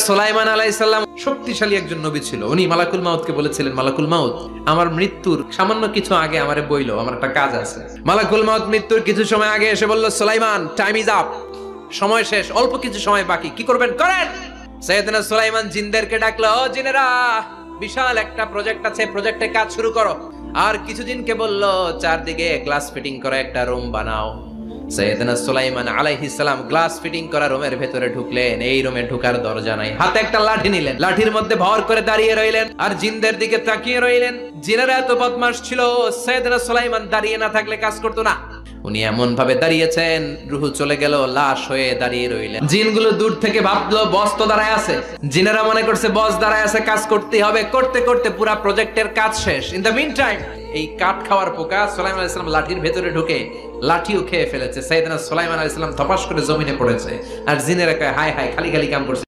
সুলাইমান আলাইহিস সালাম শক্তিশালী একজন নবী ছিল। উনি মালাকুল মাউতকে বলেছিলেন, মালাকুল মাউত, আমার মৃত্যুর সামান্য কিছু আগে আমারে বইলো, আমার একটা কাজ আছে। মালাকুল মাউত মৃত্যুর কিছু সময় আগে এসে বলল, সুলাইমান, টাইম ইজ আপ, সময় শেষ, অল্প কিছু সময় বাকি, কি করবেন করেন। সাইয়েদনা সুলাইমান জিনদেরকে ডাকলো, ও জিনেরা, বিশাল একটা প্রজেক্ট আছে, প্রজেক্টে কাজ শুরু করো। আর কিছু জিনকে বলল, চারদিকে গ্লাস ফিটিং করা একটা রুম বানাও। সাইয়েদনা সুলাইমান আলাইহিস সালাম গ্লাস ফিটিং করা রুমের ভেতরে ঢুকলেন। এই রুমে ঢোকার দরজা নাই, হাতে একটা লাঠি নিলেন, লাঠির মধ্যে ভর করে দাঁড়িয়ে রইলেন আর জিনদের দিকে তাকিয়ে রইলেন। জিনেরা এত বদমাশ ছিল, সাইয়েদনা সুলাইমান দাঁড়িয়ে না থাকলে কাজ করতো না। উনি এমন ভাবে দাঁড়িয়েছেন, রুহু চলে গেল, লাশ হয়ে দাঁড়িয়ে রইলেন। জিনগুলো দূর থেকে ভাবলো বস তো দাঁড়ায় আছে। জিনেরা মনে করছে বস দাঁড়ায় আছে, কাজ করতে হবে। করতে করতে পুরা প্রজেক্টের কাজ শেষ। ইন দ্য মিন টাইম এই কাঠ খাওয়ার পোকা সুলাইমান আলাইহিস সালাম লাঠির ভেতরে ঢুকে লাঠিও খেয়ে ফেলেছে। সাইয়েদনা সুলাইমান আলাইহিস সালাম ধপাস করে জমিনে পড়েছে। আর জিনেরা কয়, হায় হায়, খালি খালি কাম করছে।